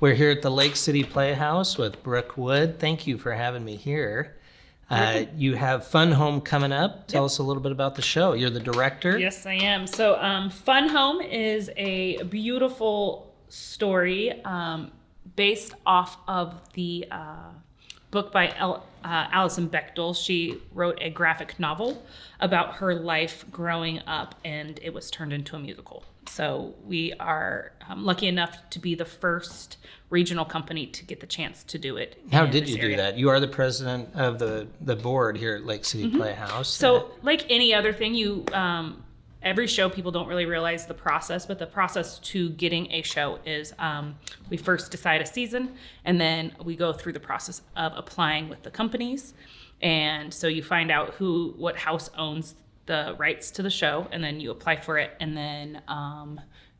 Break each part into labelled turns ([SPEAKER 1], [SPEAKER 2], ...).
[SPEAKER 1] We're here at the Lake City Playhouse with Brooke Wood. Thank you for having me here. You have Fun Home coming up. Tell us a little bit about the show. You're the director.
[SPEAKER 2] Yes, I am. So Fun Home is a beautiful story based off of the book by Alison Bechdel. She wrote a graphic novel about her life growing up, and it was turned into a musical. So we are lucky enough to be the first regional company to get the chance to do it.
[SPEAKER 1] How did you do that? You are the president of the board here at Lake City Playhouse.
[SPEAKER 2] So like any other thing, you every show, people don't really realize the process, but the process to getting a show is we first decide a season, and then we go through the process of applying with the companies. And so you find out what house owns the rights to the show, and then you apply for it, and then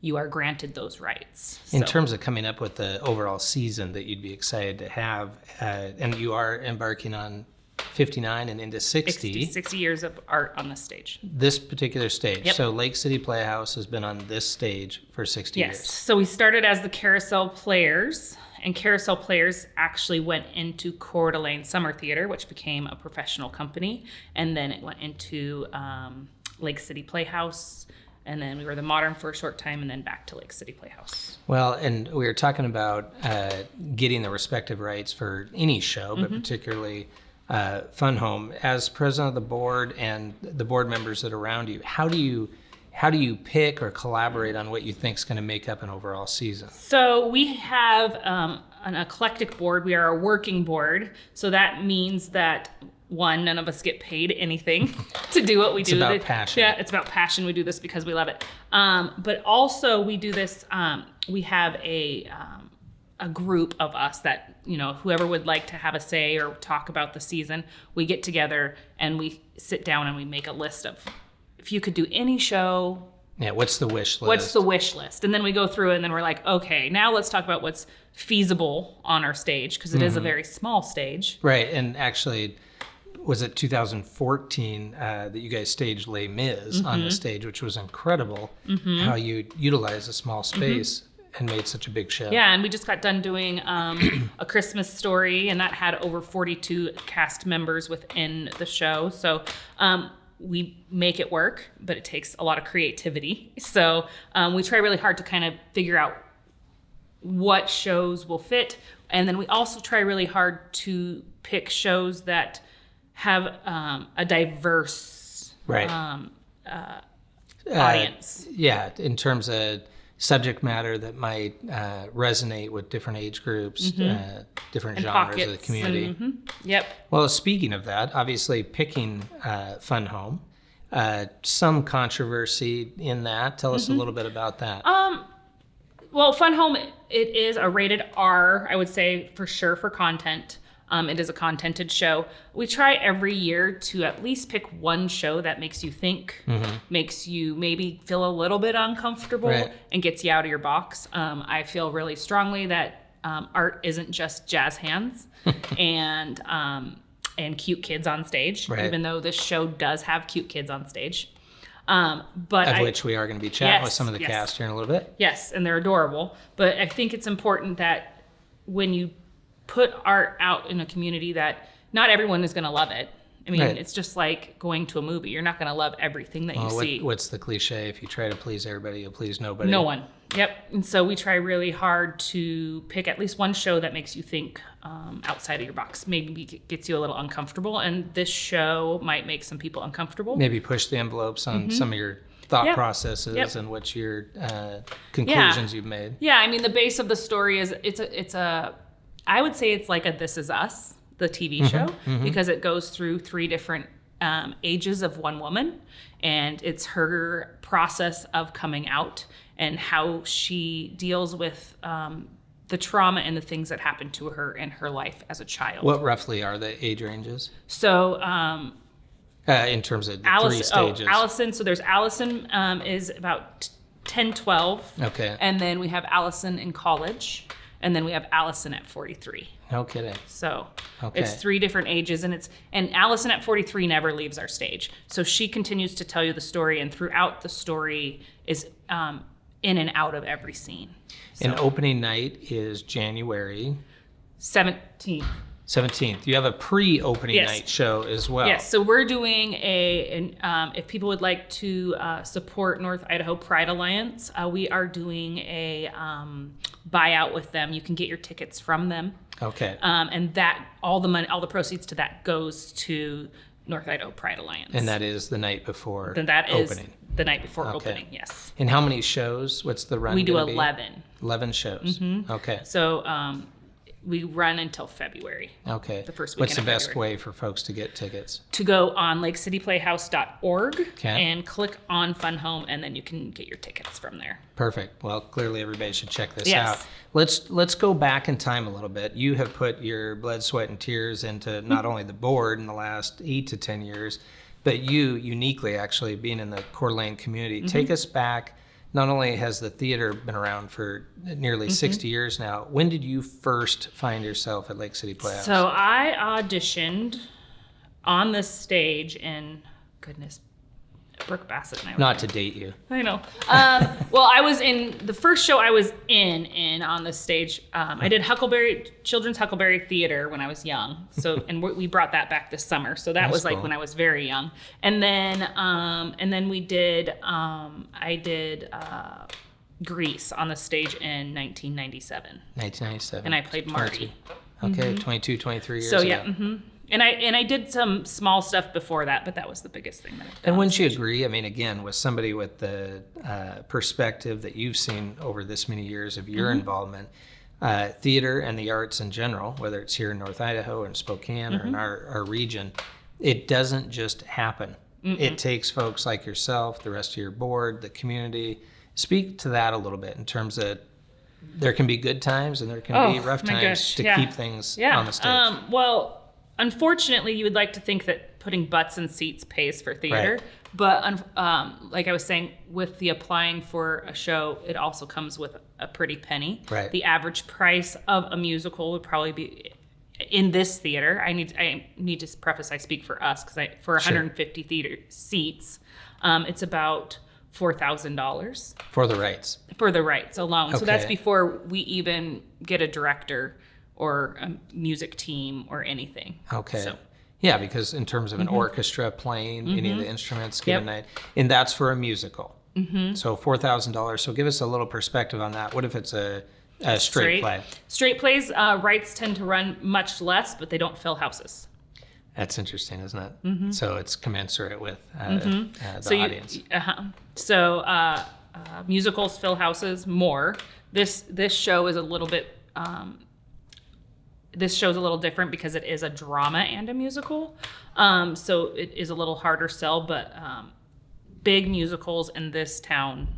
[SPEAKER 2] you are granted those rights.
[SPEAKER 1] In terms of coming up with the overall season that you'd be excited to have, and you are embarking on 59 and into 60
[SPEAKER 2] years of art on this stage.
[SPEAKER 1] This particular stage.
[SPEAKER 2] Yep.
[SPEAKER 1] So Lake City Playhouse has been on this stage for 60 years.
[SPEAKER 2] Yes. So we started as the Carousel Players, and Carousel Players actually went into Coeur d'Alene Summer Theater, which became a professional company, and then it went into Lake City Playhouse, and then we were the Modern for a short time, and then back to Lake City Playhouse.
[SPEAKER 1] Well, and we were talking about getting the respective rights for any show, but particularly Fun Home. As president of the board and the board members that are around you, how do you pick or collaborate on what you think is going to make up an overall season?
[SPEAKER 2] So we have an eclectic board. We are a working board. So that means that, one, none of us get paid anything to do what we do.
[SPEAKER 1] It's about passion.
[SPEAKER 2] Yeah, it's about passion. We do this because we love it. But also we do this, we have a group of us that, whoever would like to have a say or talk about the season, we get together and we sit down and we make a list of, if you could do any show.
[SPEAKER 1] Yeah, what's the wish list?
[SPEAKER 2] What's the wish list? And then we go through and then we're like, okay, now let's talk about what's feasible on our stage, because it is a very small stage.
[SPEAKER 1] Right, and actually, was it 2014 that you guys staged Les Mis on the stage, which was incredible, how you utilized a small space and made such a big show.
[SPEAKER 2] Yeah, and we just got done doing A Christmas Story, and that had over 42 cast members within the show. So we make it work, but it takes a lot of creativity. So we try really hard to kind of figure out what shows will fit. And then we also try really hard to pick shows that have a diverse audience.
[SPEAKER 1] Yeah, in terms of subject matter that might resonate with different age groups, different
[SPEAKER 2] and
[SPEAKER 1] genres of the community.
[SPEAKER 2] Yep.
[SPEAKER 1] Well, speaking of that, obviously picking Fun Home, some controversy in that. Tell us a little bit about that.
[SPEAKER 2] Well, Fun Home, it is a rated R, I would say, for sure, for content. It is a contented show. We try every year to at least pick one show that makes you think, makes you maybe feel a little bit uncomfortable, and gets you out of your box. I feel really strongly that art isn't just jazz hands and cute kids on stage, even though this show does have cute kids on stage. But
[SPEAKER 1] which we are going to be chatting with some of the cast here in a little bit.
[SPEAKER 2] Yes, and they're adorable. But I think it's important that when you put art out in a community, that not everyone is going to love it. I mean, it's just like going to a movie. You're not going to love everything that you see.
[SPEAKER 1] What's the cliche? If you try to please everybody, you'll please nobody.
[SPEAKER 2] No one. Yep. And so we try really hard to pick at least one show that makes you think outside of your box. Maybe gets you a little uncomfortable. And this show might make some people uncomfortable.
[SPEAKER 1] Maybe push the envelopes on some of your thought processes and what your conclusions you've made.
[SPEAKER 2] Yeah. I mean, the base of the story is I would say it's like a This Is Us, the TV show, because it goes through 3 different ages of one woman, and it's her process of coming out and how she deals with the trauma and the things that happened to her in her life as a child.
[SPEAKER 1] What roughly are the age ranges?
[SPEAKER 2] So
[SPEAKER 1] in terms of the 3 stages.
[SPEAKER 2] Allison, so there's Allison is about 10, 12.
[SPEAKER 1] Okay.
[SPEAKER 2] And then we have Allison in college. And then we have Allison at 43.
[SPEAKER 1] No kidding.
[SPEAKER 2] So it's 3 different ages, and Allison at 43 never leaves our stage. So she continues to tell you the story, and throughout the story is in and out of every scene.
[SPEAKER 1] And opening night is January
[SPEAKER 2] 17th.
[SPEAKER 1] 17th. You have a pre-opening
[SPEAKER 2] Yes.
[SPEAKER 1] night show as well.
[SPEAKER 2] Yes, so we're doing if people would like to support North Idaho Pride Alliance, we are doing a buyout with them. You can get your tickets from them.
[SPEAKER 1] Okay.
[SPEAKER 2] And that all the money, all the proceeds to that goes to North Idaho Pride Alliance.
[SPEAKER 1] And that is the night before
[SPEAKER 2] Then that is
[SPEAKER 1] opening.
[SPEAKER 2] the night before
[SPEAKER 1] Okay.
[SPEAKER 2] opening, yes.
[SPEAKER 1] And how many shows? What's the run?
[SPEAKER 2] We do
[SPEAKER 1] gonna be?
[SPEAKER 2] 11.
[SPEAKER 1] 11 shows. Okay.
[SPEAKER 2] So we run until February.
[SPEAKER 1] Okay.
[SPEAKER 2] The first
[SPEAKER 1] What's the
[SPEAKER 2] weekend of
[SPEAKER 1] best
[SPEAKER 2] February.
[SPEAKER 1] way for folks to get tickets?
[SPEAKER 2] To go on lakecityplayhouse.org
[SPEAKER 1] Okay.
[SPEAKER 2] and click on Fun Home, and then you can get your tickets from there.
[SPEAKER 1] Perfect. Well, clearly everybody should check this
[SPEAKER 2] Yes.
[SPEAKER 1] out. Let's go back in time a little bit. You have put your blood, sweat, and tears into not only the board in the last 8 to 10 years, but you uniquely actually being in the Coeur d'Alene community. Take us back. Not only has the theater been around for nearly 60 years now, when did you first find yourself at Lake City Playhouse?
[SPEAKER 2] So I auditioned on this stage in, goodness, Brooke Bassett and I were
[SPEAKER 1] Not
[SPEAKER 2] there.
[SPEAKER 1] to date you.
[SPEAKER 2] I know. Well, I was in the first show I was in on this stage. I did Children's Huckleberry Theater when I was young. So, and we brought that back this summer. So that
[SPEAKER 1] That's
[SPEAKER 2] was like
[SPEAKER 1] cool.
[SPEAKER 2] when I was very young. And then we did, I did Grease on the stage in 1997.
[SPEAKER 1] 1997.
[SPEAKER 2] And I played Marty.
[SPEAKER 1] 22. Okay, 22, 23 years
[SPEAKER 2] So yeah.
[SPEAKER 1] ago.
[SPEAKER 2] And I did some small stuff before that, but that was the biggest thing that I've done.
[SPEAKER 1] And wouldn't you agree? I mean, again, with somebody with the perspective that you've seen over this many years of your involvement, theater and the arts in general, whether it's here in North Idaho or in Spokane or in our region, it doesn't just happen. It takes folks like yourself, the rest of your board, the community. Speak to that a little bit in terms of there can be good times and there can be rough
[SPEAKER 2] my
[SPEAKER 1] times
[SPEAKER 2] gosh,
[SPEAKER 1] to
[SPEAKER 2] yeah.
[SPEAKER 1] keep things
[SPEAKER 2] Yeah.
[SPEAKER 1] on the stage.
[SPEAKER 2] Well, unfortunately, you would like to think that putting butts in seats pays for theater.
[SPEAKER 1] Right.
[SPEAKER 2] But like I was saying, with the applying for a show, it also comes with a pretty penny.
[SPEAKER 1] Right.
[SPEAKER 2] The average price of a musical would probably be in this theater. I need to preface I speak for us because for 150 theater seats, it's about $4,000
[SPEAKER 1] For the rights.
[SPEAKER 2] for the rights alone. So that's
[SPEAKER 1] Okay.
[SPEAKER 2] before we even get a director or a music team or anything.
[SPEAKER 1] Okay.
[SPEAKER 2] So,
[SPEAKER 1] Yeah, because in terms of an orchestra playing any of the instruments given
[SPEAKER 2] Yep.
[SPEAKER 1] night, and that's for a musical. So $4,000. So give us a little perspective on that. What if it's a straight play?
[SPEAKER 2] Straight plays, rights tend to run much less, but they don't fill houses.
[SPEAKER 1] That's interesting, isn't it? So it's commensurate with the
[SPEAKER 2] So
[SPEAKER 1] audience.
[SPEAKER 2] So musicals fill houses more. This show is a little bit. This show's a little different because it is a drama and a musical, so it is a little harder sell. But big musicals in this town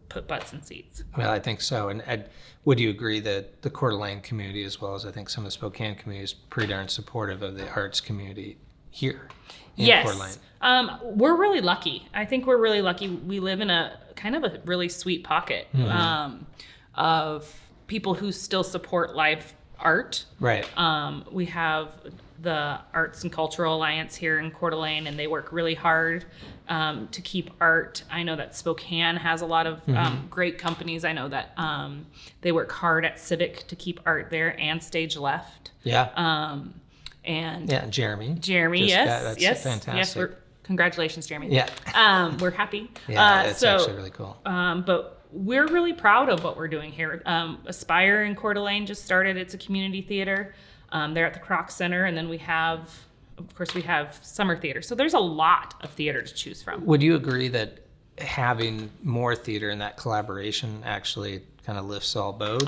[SPEAKER 2] put butts in seats.
[SPEAKER 1] Well, I think so. And Ed, would you agree that the Coeur d'Alene community, as well as I think some of the Spokane community, is pretty darn supportive of the arts community here in Coeur d'Alene?
[SPEAKER 2] Yes. We're really lucky. I think we're really lucky. We live in a kind of a really sweet pocket of people who still support live art.
[SPEAKER 1] Right.
[SPEAKER 2] We have the Arts and Cultural Alliance here in Coeur d'Alene, and they work really hard to keep art. I know that Spokane has a lot of great companies. I know that they work hard at Civic to keep art there and Stage Left.
[SPEAKER 1] Yeah.
[SPEAKER 2] And
[SPEAKER 1] Yeah, Jeremy.
[SPEAKER 2] Jeremy,
[SPEAKER 1] Just
[SPEAKER 2] yes,
[SPEAKER 1] got- that's
[SPEAKER 2] yes,
[SPEAKER 1] fantastic.
[SPEAKER 2] yes. Congratulations, Jeremy.
[SPEAKER 1] Yeah.
[SPEAKER 2] We're happy.
[SPEAKER 1] Yeah, it's
[SPEAKER 2] so,
[SPEAKER 1] actually really cool.
[SPEAKER 2] but we're really proud of what we're doing here. Aspire in Coeur d'Alene just started. It's a community theater. They're at the Kroc Center, and then we have Summer Theater. So there's a lot of theater to choose from.
[SPEAKER 1] Would you agree that having more theater and that collaboration actually kind of lifts all boats?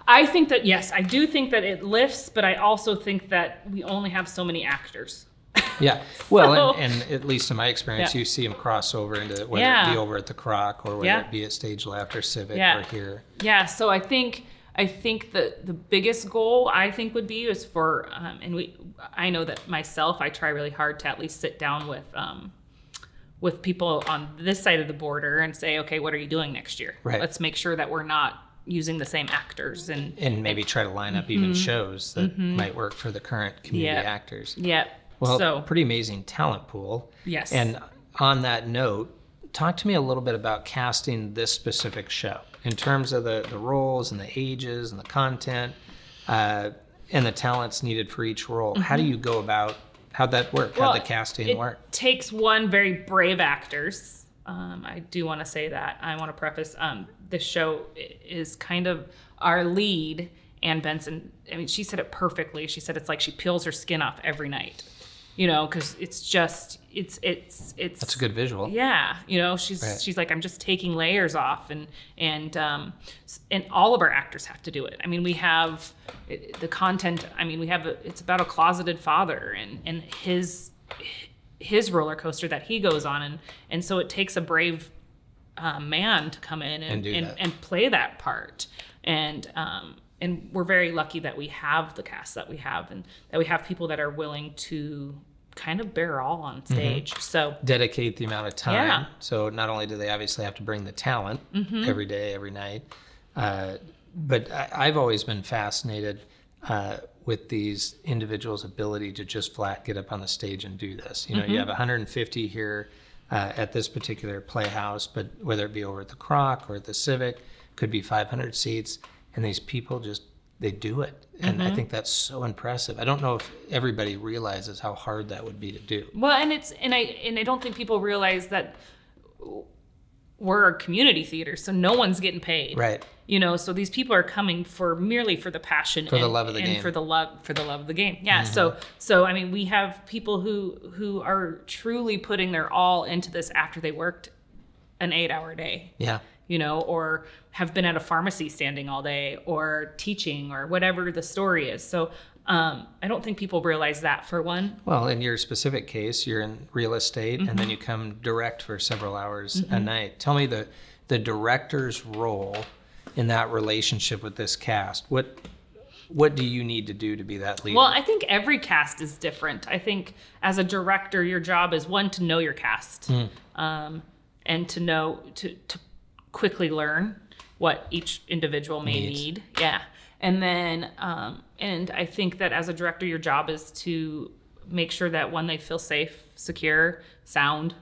[SPEAKER 2] I think that, yes, I do think that it lifts, but I also think that we only have so many actors.
[SPEAKER 1] Yeah. Well,
[SPEAKER 2] So-
[SPEAKER 1] and at least in my experience,
[SPEAKER 2] Yeah.
[SPEAKER 1] you see them cross over into whether
[SPEAKER 2] Yeah.
[SPEAKER 1] it be over at the Kroc or whether
[SPEAKER 2] Yeah.
[SPEAKER 1] it be at Stage Left or Civic
[SPEAKER 2] Yeah.
[SPEAKER 1] or here.
[SPEAKER 2] Yeah, so I think that the biggest goal I think would be is for I know that myself, I try really hard to at least sit down with people on this side of the border and say, okay, what are you doing next year?
[SPEAKER 1] Right.
[SPEAKER 2] Let's make sure that we're not using the same actors and
[SPEAKER 1] maybe try to line up even shows that might work for the current community
[SPEAKER 2] Yeah.
[SPEAKER 1] actors.
[SPEAKER 2] yeah.
[SPEAKER 1] Well,
[SPEAKER 2] So
[SPEAKER 1] pretty amazing talent pool.
[SPEAKER 2] yes.
[SPEAKER 1] And on that note, talk to me a little bit about casting this specific show in terms of the roles and the ages and the content and the talents needed for each role. How do you go about, how'd that work? How'd the casting work?
[SPEAKER 2] It takes one very brave actors. I do want to say that. I want to preface, this show is kind of our lead, Ann Benson. I mean, she said it perfectly. She said it's like she peels her skin off every night, you know, because it's just, it's.
[SPEAKER 1] That's a good visual.
[SPEAKER 2] Yeah, you know, she's like, I'm just taking layers off, and all of our actors have to do it. I mean, we have the content. I mean, it's about a closeted father and his roller coaster that he goes on, and so it takes a brave man to come in and play that part, and we're very lucky that we have the cast that we have, and that we have people that are willing to kind of bear all on stage. So
[SPEAKER 1] dedicate the amount of time.
[SPEAKER 2] Yeah.
[SPEAKER 1] So not only do they obviously have to bring the talent every day, every night, but I've always been fascinated with these individuals' ability to just flat get up on the stage and do this. You know, you have 150 here at this particular playhouse, but whether it be over at the Croc or at the Civic, could be 500 seats, and these people just, they do it. And I think that's so impressive. I don't know if everybody realizes how hard that would be to do.
[SPEAKER 2] Well, and I don't think people realize that we're a community theater, so no one's getting paid.
[SPEAKER 1] Right.
[SPEAKER 2] You know, so these people are coming merely for the passion,
[SPEAKER 1] for the love of the game,
[SPEAKER 2] for the love of the game. Yeah. So I mean, we have people who are truly putting their all into this after they worked an 8-hour day.
[SPEAKER 1] Yeah.
[SPEAKER 2] You know, or have been at a pharmacy standing all day, or teaching, or whatever the story is. So I don't think people realize that, for one.
[SPEAKER 1] Well, in your specific case, you're in real estate, and then you come direct for several hours a night. Tell me the director's role in that relationship with this cast. What do you need to do to be that leader?
[SPEAKER 2] Well, I think every cast is different. I think as a director, your job is, one, to know your cast, and to know to quickly learn what each individual may need. Yeah. And then, and I think that as a director, your job is to make sure that, one, they feel safe, secure, sound,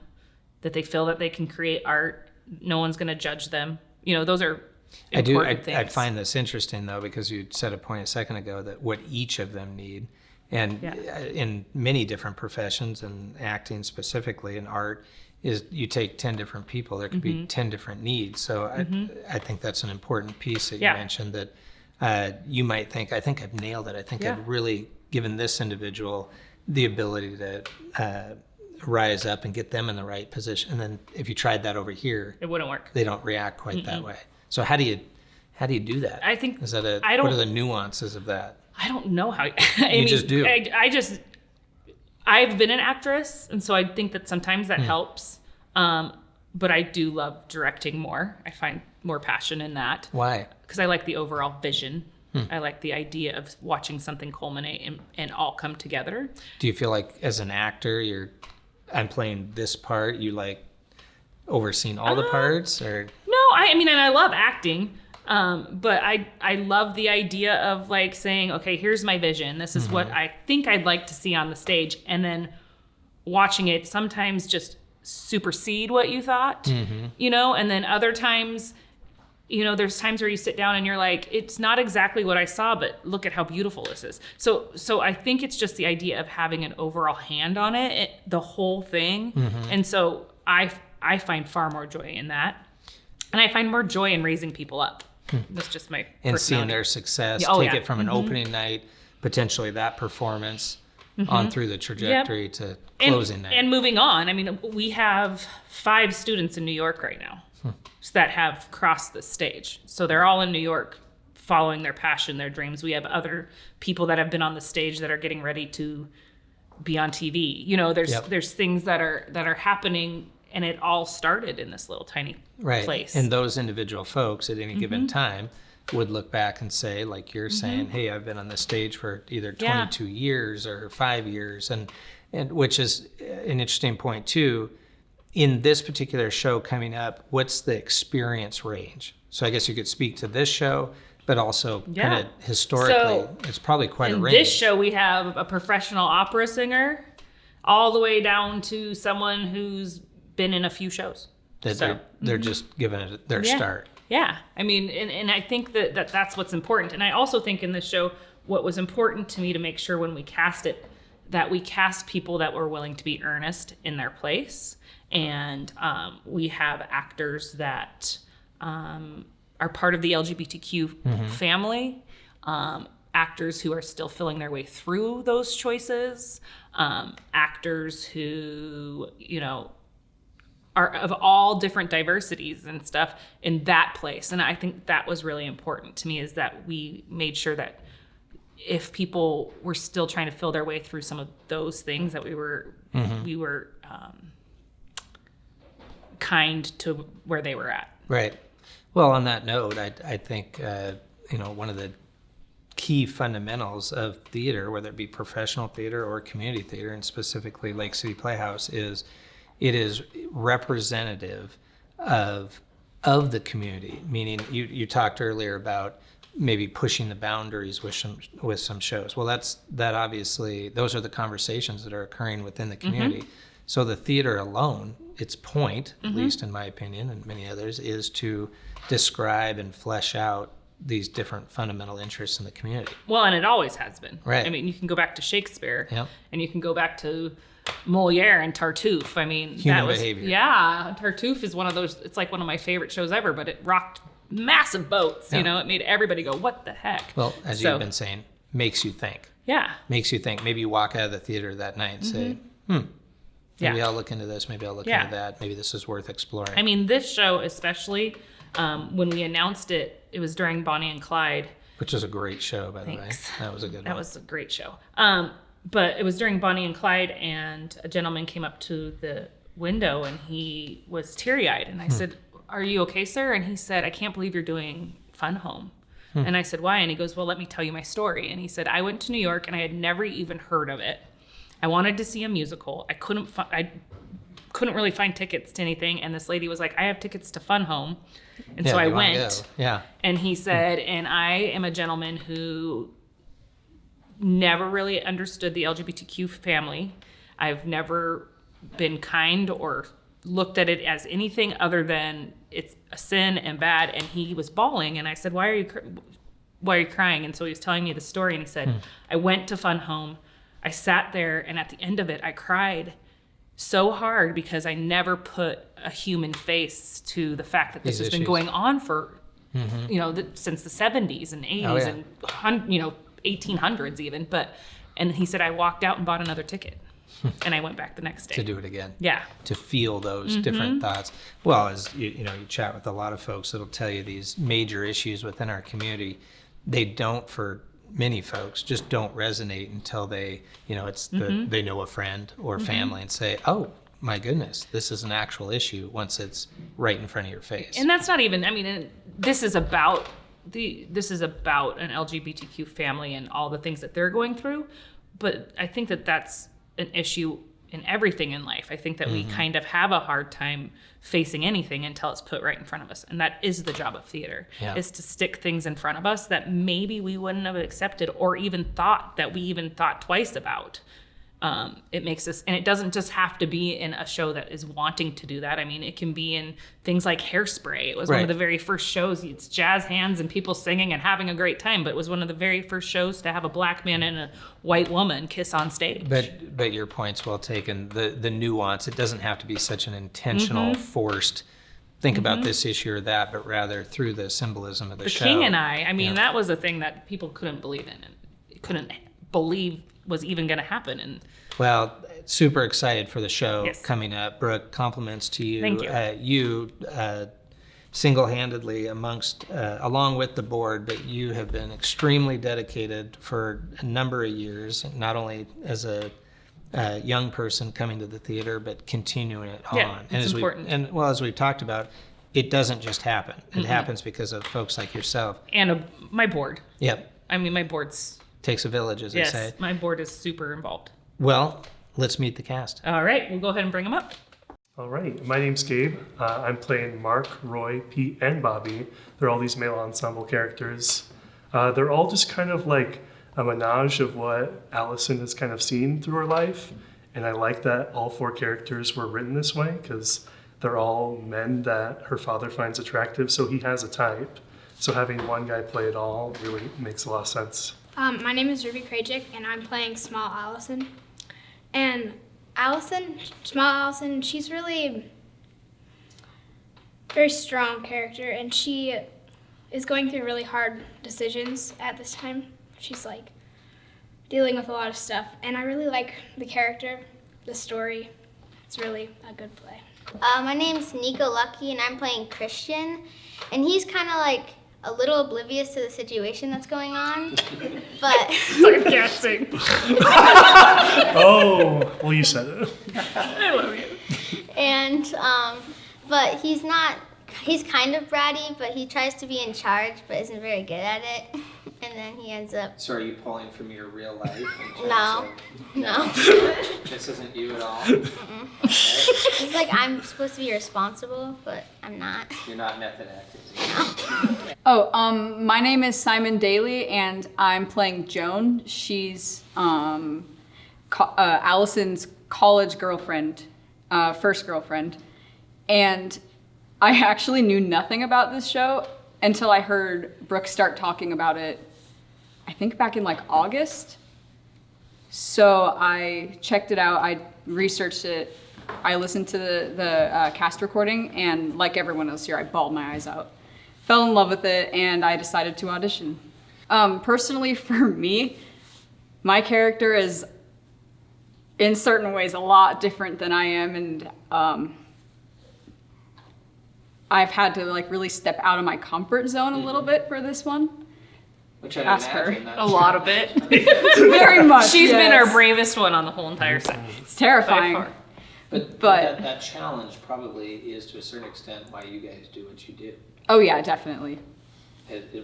[SPEAKER 2] that they feel that they can create art. No one's going to judge them. You know, those are important things.
[SPEAKER 1] I find this interesting, though, because you said a point a second ago that what each of them need. And in many different professions, and acting specifically, and art, is you take 10 different people, there could be 10 different needs. So I think that's an important piece that you mentioned, that you might think, I think I've nailed it. I think I've really given this individual the ability to rise up and get them in the right position. And then if you tried that over here,
[SPEAKER 2] it wouldn't work.
[SPEAKER 1] They don't react quite that way. So how do you do that?
[SPEAKER 2] I think,
[SPEAKER 1] what are the nuances of that?
[SPEAKER 2] I don't know how.
[SPEAKER 1] Just do.
[SPEAKER 2] I've been an actress, and so I think that sometimes that helps. But I do love directing more. I find more passion in that.
[SPEAKER 1] Why?
[SPEAKER 2] Because I like the overall vision. I like the idea of watching something culminate and all come together.
[SPEAKER 1] Do you feel like, as an actor, I'm playing this part, you like overseeing all the parts, or? No,
[SPEAKER 2] I mean, and I love acting. But I love the idea of, like, saying, okay, here's my vision. This is what I think I'd like to see on the stage. And then watching it sometimes just supersede what you thought, you know, and then other times, you know, there's times where you sit down and you're like, it's not exactly what I saw, but look at how beautiful this is. So I think it's just the idea of having an overall hand on the whole thing. And so I find far more joy in that. And I find more joy in raising people up. That's just my personality. And
[SPEAKER 1] seeing their success, take it from an opening night, potentially that performance, on through the trajectory to closing night.
[SPEAKER 2] And moving on. I mean, we have 5 students in New York right now that have crossed the stage. So they're all in New York following their passion, their dreams. We have other people that have been on the stage that are getting ready to be on TV. You know, there's things that are happening, and it all started in this little tiny place.
[SPEAKER 1] And those individual folks at any given time would look back and say, like you're saying, hey, I've been on this stage for either 22 years or 5 years, and which is an interesting point too. In this particular show coming up, what's the experience range? So I guess you could speak to this show, but also kind of historically, it's probably quite a range.
[SPEAKER 2] In this show, we have a professional opera singer, all the way down to someone who's been in a few shows.
[SPEAKER 1] that
[SPEAKER 2] So,
[SPEAKER 1] they're just giving it their
[SPEAKER 2] Yeah.
[SPEAKER 1] start.
[SPEAKER 2] Yeah. I mean, and I think that's what's important. And I also think in this show, what was important to me to make sure when we cast it, that we cast people that were willing to be earnest in their place. And we have actors that are part of the LGBTQ family, actors who are still feeling their way through those choices, actors who, are of all different diversities and stuff in that place. And I think that was really important to me, is that we made sure that if people were still trying to fill their way through some of those things, that we were kind to where they were at.
[SPEAKER 1] Right. Well, on that note, I think, one of the key fundamentals of theater, whether it be professional theater or community theater, and specifically Lake City Playhouse, is it is representative of the community. Meaning, you talked earlier about maybe pushing the boundaries with some shows. Well, that obviously, those are the conversations that are occurring within the community. So the theater alone, its point, at least in my opinion and many others, is to describe and flesh out these different fundamental interests in the community.
[SPEAKER 2] Well, and it always has been.
[SPEAKER 1] Right.
[SPEAKER 2] I mean, you can go back to Shakespeare,
[SPEAKER 1] Yep.
[SPEAKER 2] and you can go back to Moliere and Tartuffe. I mean,
[SPEAKER 1] Human behavior.
[SPEAKER 2] Yeah, Tartuffe is one of those. It's like one of my favorite shows ever. But it rocked massive boats.
[SPEAKER 1] Yeah.
[SPEAKER 2] It made everybody go, "What the heck?"
[SPEAKER 1] Well, as you've been saying, makes you think.
[SPEAKER 2] Yeah.
[SPEAKER 1] Makes you think. Maybe you walk out of the theater that night and say, maybe
[SPEAKER 2] Yeah.
[SPEAKER 1] I'll look into this. Maybe I'll look
[SPEAKER 2] Yeah.
[SPEAKER 1] into that. Maybe this is worth exploring.
[SPEAKER 2] I mean, this show especially, when we announced it, it was during Bonnie and Clyde.
[SPEAKER 1] Which is a great show, by the
[SPEAKER 2] Thanks.
[SPEAKER 1] way. That was a good one.
[SPEAKER 2] That was a great show. But it was during Bonnie and Clyde, and a gentleman came up to the window, and he was teary-eyed. And I said, "Are you okay, sir?" And he said, "I can't believe you're doing Fun Home." And I said, "Why?" And he goes, "Well, let me tell you my story." And he said, "I went to New York, and I had never even heard of it. I wanted to see a musical. I couldn't really find tickets to anything. And this lady was like, I have tickets to Fun Home." And so I
[SPEAKER 1] you wanna
[SPEAKER 2] went.
[SPEAKER 1] go. Yeah.
[SPEAKER 2] And he said, and I am a gentleman who never really understood the LGBTQ family. I've never been kind or looked at it as anything other than it's a sin and bad. And he was bawling. And I said, why are you crying? And so he was telling me the story. And he said, I went to Fun Home. I sat there, and at the end of it, I cried so hard because I never put a human face to the fact that this
[SPEAKER 1] These
[SPEAKER 2] has been
[SPEAKER 1] issues.
[SPEAKER 2] going on for, since the 70s and 80s
[SPEAKER 1] Oh, yeah.
[SPEAKER 2] and 1800s even. And he said, I walked out and bought another ticket, and I went back the next day
[SPEAKER 1] To do it again.
[SPEAKER 2] Yeah.
[SPEAKER 1] To feel those different thoughts. Well, as you chat with a lot of folks that'll tell you these major issues within our community, they don't, for many folks, just don't resonate until they, they know a friend or family and say, oh my goodness, this is an actual issue once it's right in front of your face.
[SPEAKER 2] And that's not even, this is about an LGBTQ family and all the things that they're going through. But I think that that's an issue in everything in life. I think that we kind of have a hard time facing anything until it's put right in front of us. And that is the job of theater, is to stick things in front of us that maybe we wouldn't have accepted or even thought twice about. It makes us, and it doesn't just have to be in a show that is wanting to do that. It can be in things like Hairspray. It was one of the very first shows. It's jazz hands and people singing and having a great time, but it was one of the very first shows to have a black man and a white woman kiss on stage.
[SPEAKER 1] But your point's well taken. The nuance, it doesn't have to be such an intentional, forced, think about this issue or that, but rather through the symbolism of the show.
[SPEAKER 2] The King and I, that was a thing that people couldn't believe in and couldn't believe was even going to happen. And
[SPEAKER 1] well, super excited for the show
[SPEAKER 2] Yes.
[SPEAKER 1] coming up. Brooke, compliments to you.
[SPEAKER 2] Thank you.
[SPEAKER 1] You single-handedly along with the board, but you have been extremely dedicated for a number of years, not only as a young person coming to the theater, but continuing it on.
[SPEAKER 2] Yeah, it's important.
[SPEAKER 1] As we've talked about, it doesn't just happen. It happens because of folks like yourself.
[SPEAKER 2] And my board.
[SPEAKER 1] Yep.
[SPEAKER 2] My board's,
[SPEAKER 1] Takes a village, as they say.
[SPEAKER 2] yes, my board is super involved.
[SPEAKER 1] Well, let's meet the cast.
[SPEAKER 2] All right, we'll go ahead and bring them up.
[SPEAKER 3] All right, my name's Gabe. I'm playing Mark, Roy, Pete, and Bobby. They're all these male ensemble characters. They're all just kind of like a menage of what Allison has kind of seen through her life. And I like that all four characters were written this way because they're all men that her father finds attractive, so he has a type. So having one guy play it all really makes a lot of sense.
[SPEAKER 4] My name is Ruby Krajcik, and I'm playing Small Allison. And Allison, Small Allison, she's really very strong character, and she is going through really hard decisions at this time. She's like dealing with a lot of stuff, and I really like the character, the story. It's really a good play.
[SPEAKER 5] My name's Nico Lucky, and I'm playing Christian, and he's kind of like a little oblivious to the situation that's going on, but
[SPEAKER 2] Sarcastic.
[SPEAKER 3] Oh, well, you said it.
[SPEAKER 2] I love you.
[SPEAKER 5] and but he's kind of bratty, but he tries to be in charge, but isn't very good at it, and then he ends up.
[SPEAKER 1] So are you pulling from your real life? in terms
[SPEAKER 5] No.
[SPEAKER 1] of-
[SPEAKER 5] No.
[SPEAKER 1] This isn't you at all?
[SPEAKER 5] Mm-mm.
[SPEAKER 1] Okay.
[SPEAKER 5] It's like I'm supposed to be responsible, but I'm not.
[SPEAKER 1] You're not method acting.
[SPEAKER 6] My name is Simon Daly, and I'm playing Joan. She's Allison's college girlfriend, first girlfriend. And I actually knew nothing about this show until I heard Brooke start talking about it, I think back in like August. So I checked it out, I researched it, I listened to the cast recording, and like everyone else here, I bawled my eyes out. Fell in love with it, and I decided to audition. Personally, for me, my character is in certain ways a lot different than I am, and I've had to like really step out of my comfort zone a little bit for this one.
[SPEAKER 1] Which I'd
[SPEAKER 6] Ask her.
[SPEAKER 1] imagine that's
[SPEAKER 2] A lot of it.
[SPEAKER 6] Very much.
[SPEAKER 2] She's been
[SPEAKER 6] yes.
[SPEAKER 2] our bravest one on the whole entire set.
[SPEAKER 6] It's
[SPEAKER 2] By
[SPEAKER 6] terrifying.
[SPEAKER 2] far.
[SPEAKER 1] But
[SPEAKER 6] But-
[SPEAKER 1] that challenge probably is to a certain extent why you guys do what you do.
[SPEAKER 6] Oh yeah, definitely.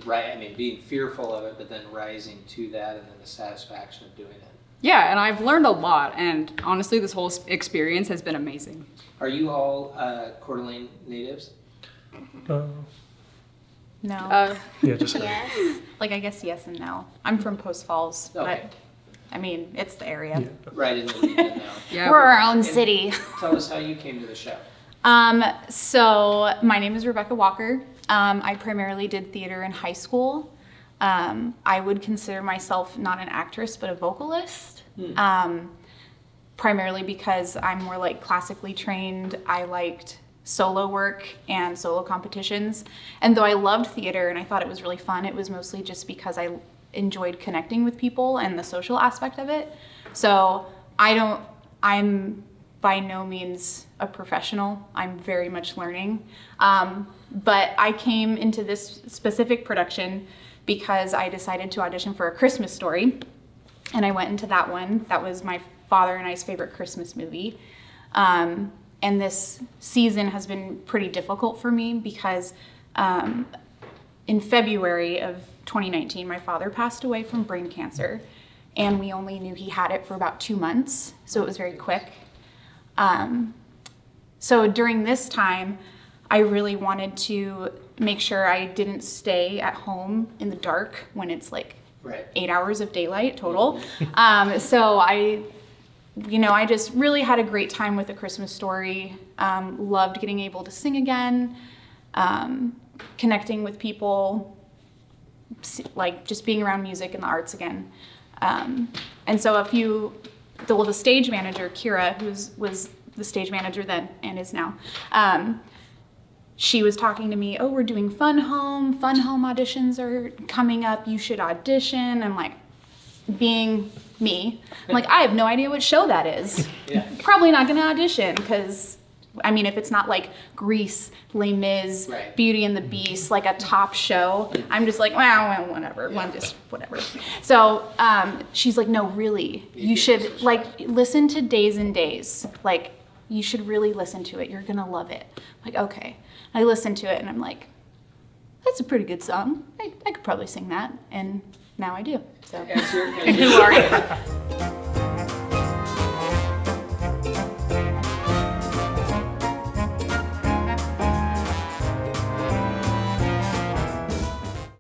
[SPEAKER 1] Right, I mean, being fearful of it, but then rising to that, and then the satisfaction of doing it.
[SPEAKER 6] Yeah, and I've learned a lot, and honestly, this whole experience has been amazing.
[SPEAKER 1] Are you all Coeur d'Alene natives?
[SPEAKER 7] No.
[SPEAKER 3] Yeah, just
[SPEAKER 5] Yes.
[SPEAKER 7] Like, I guess yes and no. I'm from Post Falls,
[SPEAKER 1] Okay.
[SPEAKER 7] but I mean, it's the area.
[SPEAKER 3] yeah.
[SPEAKER 1] Right in the region now.
[SPEAKER 6] Yeah,
[SPEAKER 7] We're our own city.
[SPEAKER 1] Tell us how you came to the show.
[SPEAKER 7] So my name is Rebecca Walker. I primarily did theater in high school. I would consider myself not an actress, but a vocalist. Primarily because I'm more like classically trained. I liked solo work and solo competitions. And though I loved theater and I thought it was really fun, it was mostly just because I enjoyed connecting with people and the social aspect of it. So I'm by no means a professional. I'm very much learning. But I came into this specific production because I decided to audition for A Christmas Story. And I went into that one. That was my father and I's favorite Christmas movie. And this season has been pretty difficult for me because in February of 2019, my father passed away from brain cancer. And we only knew he had it for about 2 months. So it was very quick. So during this time, I really wanted to make sure I didn't stay at home in the dark when it's like
[SPEAKER 1] Right.
[SPEAKER 7] 8 hours of daylight total. So I just really had a great time with A Christmas Story. Loved getting able to sing again, connecting with people, like just being around music and the arts again. And so the stage manager, Kira, who was the stage manager then and is now, she was talking to me, oh, we're doing Fun Home auditions are coming up, you should audition. I'm like, being me, I'm like, I have no idea what show that is.
[SPEAKER 1] Yeah.
[SPEAKER 7] Probably not gonna audition because, I mean, if it's not like Grease, Les Mis,
[SPEAKER 1] Right.
[SPEAKER 7] Beauty and the Beast, like a top show, I'm just like, well, whatever, whatever. So she's like, no, really, you should like listen to Days and Days. Like, you should really listen to it. You're gonna love it. I'm like, okay. I listened to it and I'm like, that's a pretty good song. I could probably sing that. And now I do. So.
[SPEAKER 1] As you're-
[SPEAKER 2] Who are you?